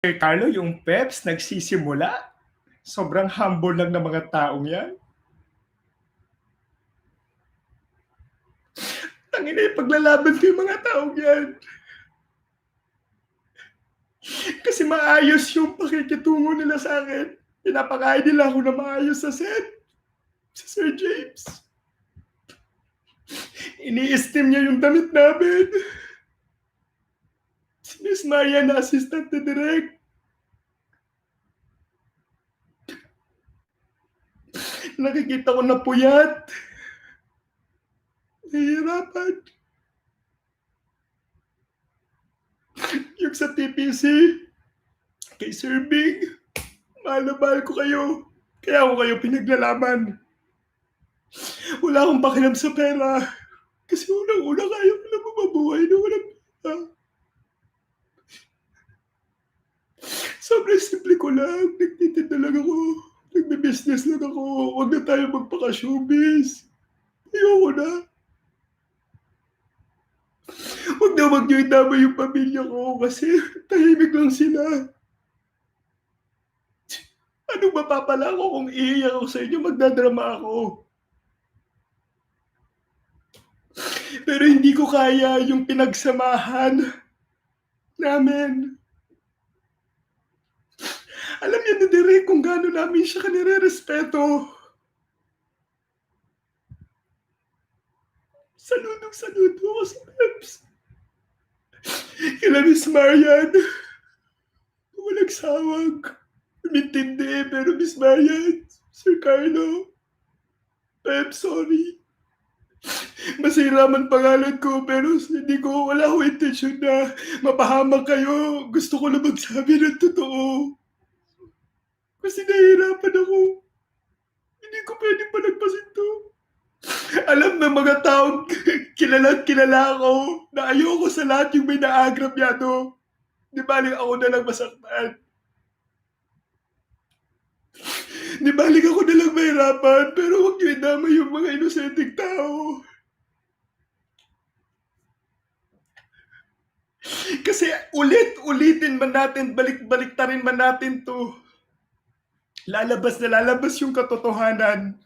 Sir Carlo, yung Peps nagsisimula. Sobrang humble lang ng mga taong yan. Tangina, ipaglalaban ko yung mga taong yan. Kasi maayos yung pakikitungo nila sa akin. Pinapakain nila ako na maayos sa set. Si Sir James. Ini-esteem niya yung damit namin. Si Miss Maria na assistant na direct. Nakikita ko na puyat. Nahihirapan. Yung sa TPC, kay Sir Big, mahal na mahal ko kayo. Kaya ako kayo pinaglalaban. Wala akong pakialam sa pera. Kasi unang-una kaya ko na mabuhay na walang pera. Sobrang simple ko lang. Nagtitinda lang ako. Nagbe-business lang ako. Huwag na tayo magpaka-showbiz. Ayoko na. Huwag na wag niyo itama yung pamilya ko kasi tahimik lang sila. Anong mapapala ko kung iiyak ako sa inyo, magdadrama ako. Pero hindi ko kaya yung pinagsamahan namin. Alam niya ni Derek kung gaano namin siya kanire-respeto. Saludo ako sa Peps. Kila Miss Marian, walang sawag. Umintindi, pero Miss Marian, Sir Carlo, Peps, sorry. Masira man pangalan ko, pero wala ko intensyon na mapahamak kayo. Gusto ko na magsabi ng totoo. Kasi nahihirapan ako. Hindi ko pwede palagpasin to. Alam ng mga taong kilala ako na ayoko sa lahat yung may naagrabyado. Di balik ako na lang masaktan. Di balik ako na lang mahirapan, pero huwag niyo idama yung mga inosenteng tao. Kasi ulit-ulitin man natin, balik-baliktarin man natin to, lalabas na lalabas yung katotohanan.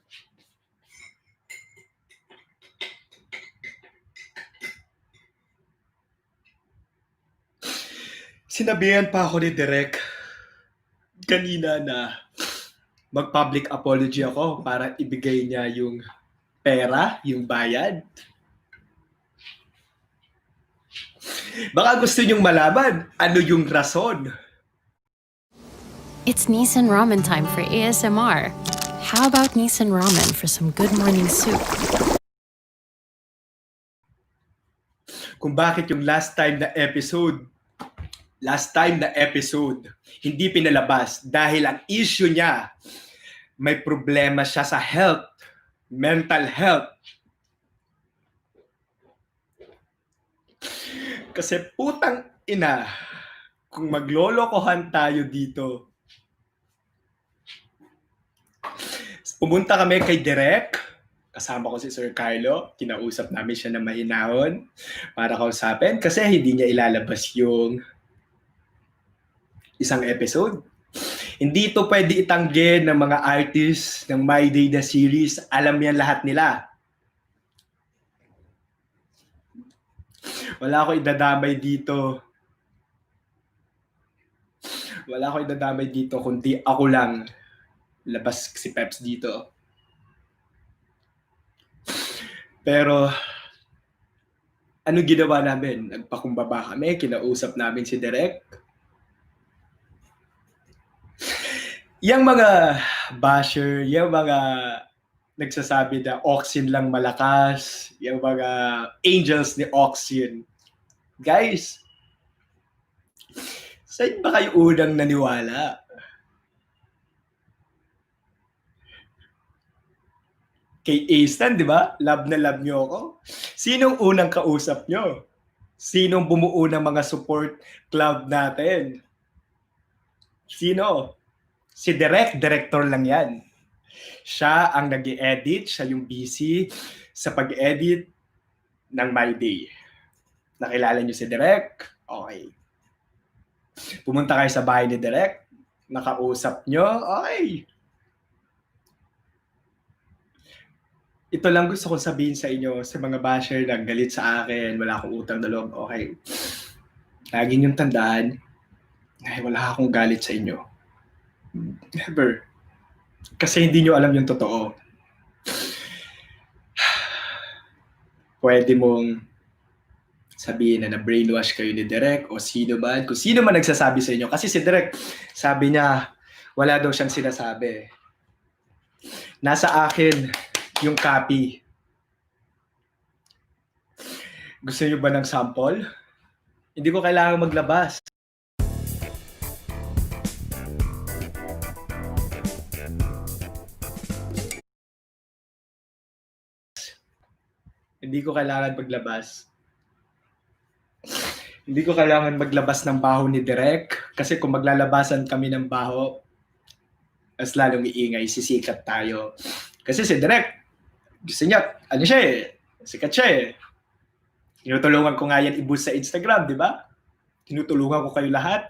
Sinabihan pa ako ni Derek kanina na mag-public apology ako para ibigay niya yung pera, yung bayad. Baka gusto niyong malaman ano yung rason. It's Nissan Ramen time for ASMR. How about Nissan Ramen for some good morning soup? Kung bakit yung last time na episode, hindi pinalabas dahil ang issue niya, may problema siya sa health, mental health. Kasi putang ina, kung maglolokohan tayo dito, pumunta kami kay Derek, kasama ko si Sir Carlo, kinausap namin siya na mahinahon para kausapin kasi hindi niya ilalabas yung isang episode. Hindi ito pwede itanggi ng mga artists ng My Day the series. Alam yan lahat nila. Wala ako idadamay dito kundi ako lang. Labas si Peps dito. Pero ano ginawa namin? Nagpakumbaba kami, kinausap namin si Derek. Yung mga basher, yung mga nagsasabi na Oxin lang malakas, yung mga angels ni Oxin. Guys, saan ba kayo unang naniwala? Kay Astan, di ba? Love na love nyo ako. Sinong unang kausap nyo? Sinong bumuo ng mga support club natin? Sino? Si Derek, director lang yan. Siya ang nag-i-edit, siya yung busy sa pag-edit ng My Day. Nakilala nyo si Derek? Okay. Pumunta kayo sa bahay ni Direk, nakausap nyo, okay. Ito lang gusto kong sabihin sa inyo, sa mga basher na galit sa akin, wala akong utang na loob, okay. Lagi niyong tandaan, wala akong galit sa inyo. Never. Kasi hindi nyo alam yung totoo. Pwede mong sabihin na na-brainwash kayo ni Direk o sino man, kung sino man nagsasabi sa inyo. Kasi si Direk, sabi niya, wala daw siyang sinasabi. Nasa akin yung copy. Gusto niyo ba ng sample? Hindi ko kailangan maglabas. Hindi ko kailangan maglabas. Hindi ko kailangan maglabas ng baho ni Direk kasi kung maglalabasan kami ng baho, mas lalong iingay, sisikat tayo. Kasi si Direk, gusto niya, ano siya eh, sikat siya eh. Tinutulungan ko nga yan i-boost sa Instagram, di ba? Tinutulungan ko kayo lahat.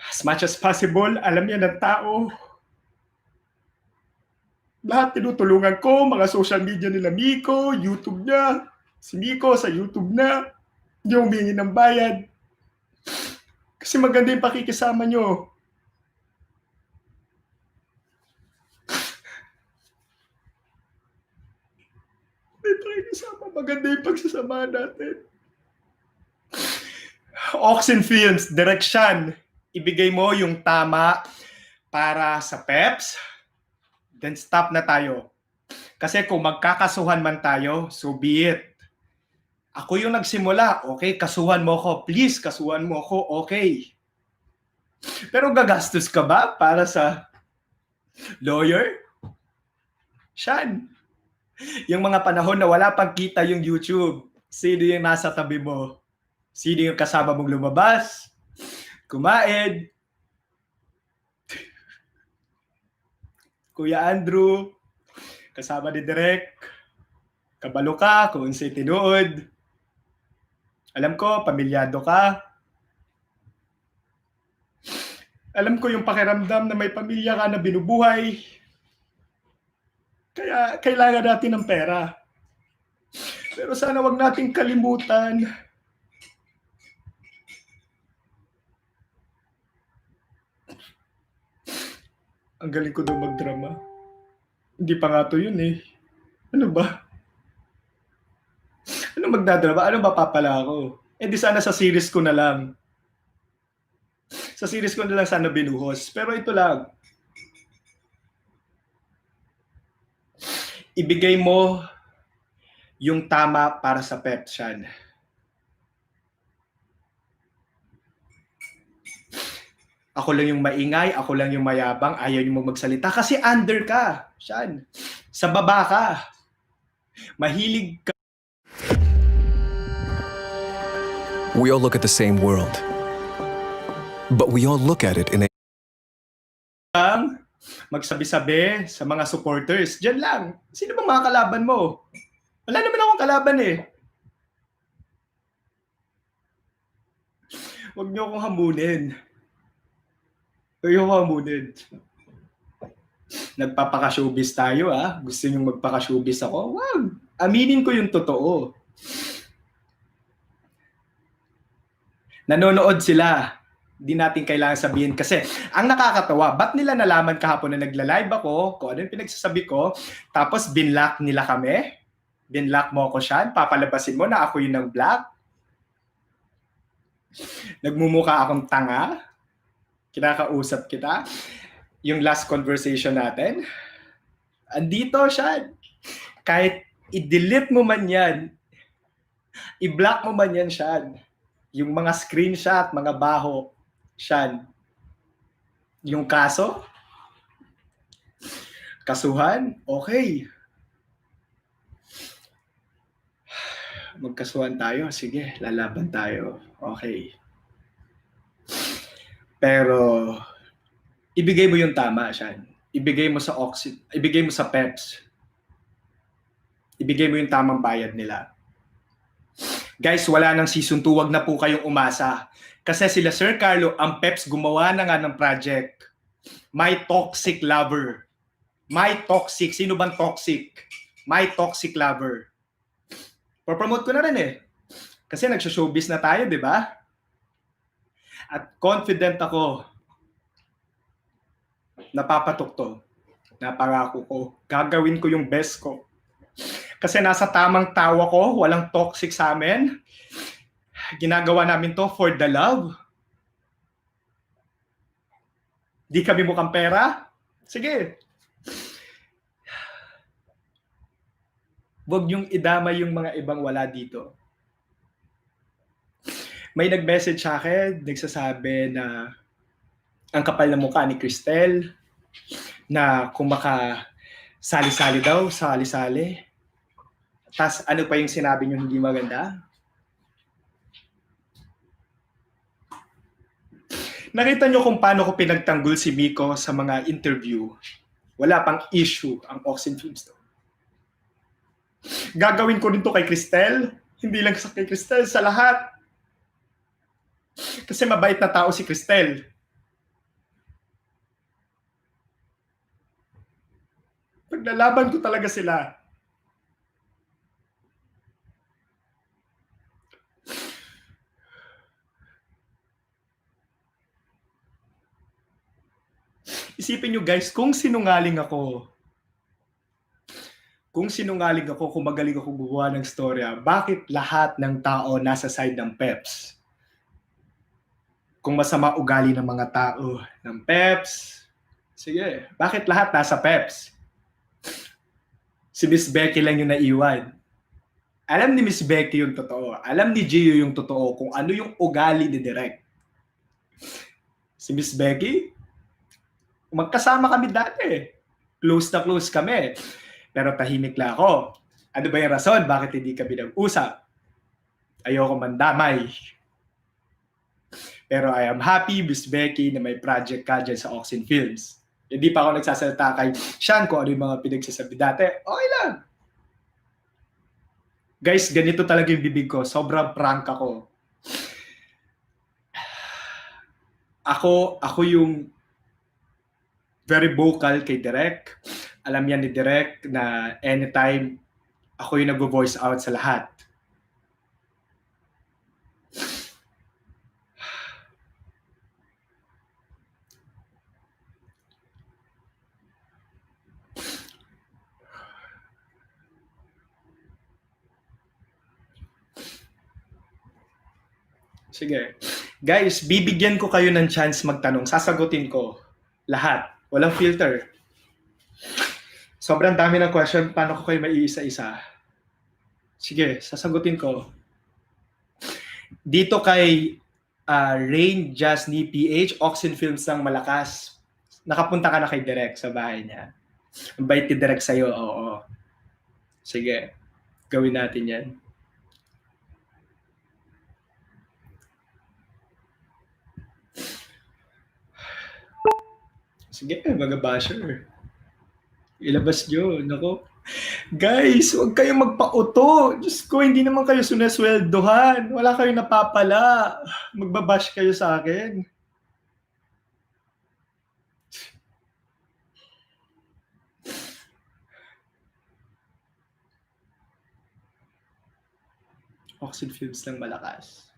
As much as possible, alam niya ng tao. Lahat tinutulungan ko, mga social media nila Miko, YouTube niya, si Miko sa YouTube na, hindi humingi ng bayad. Kasi maganda yung pakikisama nyo. May pakikisama, maganda yung pagsasama natin. Oxen Films, direksyon. Ibigay mo yung tama para sa Peps, then stop na tayo. Kasi kung magkakasuhan man tayo, so be it. Ako yung nagsimula, okay, kasuhan mo ko. Please, kasuhan mo ko, okay. Pero gagastos ka ba para sa lawyer? Shan. Yung mga panahon na wala pang kita yung YouTube, sino yung nasa tabi mo? Sino yung kasama mong lumabas? Kumain? Kuya Andrew, kasama ni Direk, kabalo ka kung si tinuod. Alam ko, pamilyado ka. Alam ko yung pakiramdam na may pamilya ka na binubuhay. Kaya kailangan natin ng pera. Pero sana wag nating kalimutan. Ang galing ko daw magdrama. Hindi pa nga to yun eh. Ano ba? Ano magdadrama? Ano ba papala ako? Eh di sana sa series ko na lang. Sa series ko na lang sana binuhos. Pero ito lang. Ibigay mo yung tama para sa Pepshan. Ako lang yung maingay, ako lang yung mayabang, ayaw niyo magsalita kasi under ka, Shan. Sa baba ka. Mahilig ka. We all look at the same world, but we all look at it in a Magsabi-sabi sa mga supporters. Diyan lang. Sino ba mga kalaban mo? Wala naman akong kalaban eh. Huwag niyo akong hamunin. Huwag niyo akong hamunin. Nagpapaka-showbiz tayo ah. Gusto niyo magpaka-showbiz ako? Wag. Aminin ko yung totoo. Nanonood sila. Di natin kailangan sabihin kasi ang nakakatawa, ba't nila nalaman kahapon na nagla-live ako, kung ano yung pinagsasabi ko, tapos binlock nila kami? Binlock mo ako siya? Papalabasin mo na ako yung nag-block? Nagmumukha akong tanga? Kinakausap kita? Yung last conversation natin? Andito siya. Kahit i-delete mo man yan, i-block mo man yan siya. Yung mga screenshot, mga baho, Shan, yung kaso, kasuhan, okay. Magkasuhan tayo, sige, lalaban tayo, okay. Pero, ibigay mo yung tama, Shan. Ibigay mo sa Oxy, ibigay mo sa Peps. Ibigay mo yung tamang bayad nila. Guys, wala nang season 2, wag na po kayong umasa. Kasi sila Sir Carlo, ang Peps, gumawa na nga ng project. My Toxic Lover. My Toxic. Sino bang toxic? My Toxic Lover. Promote ko na rin eh. Kasi nagsho-showbiz na tayo, di ba? At confident ako, napapatok to. Napangako ko. Gagawin ko yung best ko. Kasi nasa tamang tawa ko, walang toxic sa amin. Ginagawa namin to for the love. Di kami mukhang pera? Sige. Huwag yung idama yung mga ibang wala dito. May nag-message sa akin, nagsasabi na ang kapal na mukha ni Cristel, na kung sali-sali daw, sali-sali. Tas ano pa yung sinabi niyo hindi maganda? Nakita niyo kung paano ko pinagtanggol si Miko sa mga interview. Wala pang issue ang Oxen Films to. Gagawin ko rin to kay Cristel. Hindi lang sa kay Cristel, sa lahat. Kasi mabait na tao si Cristel. Paglalaban ko talaga sila. Isipin nyo guys, kung sinungaling ako, kung magaling ako gumawa ng storya, bakit lahat ng tao nasa side ng Peps? Kung masama ugali ng mga tao ng Peps, sige, bakit lahat nasa Peps? Si Miss Becky lang yung naiwan. Alam ni Miss Becky yung totoo. Alam ni Gio yung totoo kung ano yung ugali ni Direk. Si Miss Becky, magkasama kami dati. Close na close kami. Pero tahimik lang ako. Ano ba yung rason? Bakit hindi kami nag-usap? Ayoko mandamay. Pero I am happy, Miss Becky, na may project ka dyan sa Oxen Films. Hindi pa ako nagsasalita kay Sean kung ano yung mga pinagsasabi dati. Okay lang. Guys, ganito talaga yung bibig ko. Sobrang prank ako. Ako yung very vocal kay Direk. Alam yan ni Direk na anytime ako yung nag-voice out sa lahat. Sige. Guys, bibigyan ko kayo ng chance magtanong. Sasagutin ko lahat. Walang filter. Sobrang dami ng question. Paano ko kayo maiisa-isa? Sige, sasagutin ko. Dito kay Rain Jasny PH, Oxen Films ng Malakas. Nakapunta ka na kay Direk sa bahay niya. Ang bait ni Direk sa'yo, oo. Sige, gawin natin yan. Sige, mga basher. Ilabas nyo. Nako. Guys, huwag kayong magpa-uto. Diyos ko, hindi naman kayo sunesweldohan. Wala kayong napapala. Magbabash kayo sa akin. Oxen Films ng Malakas.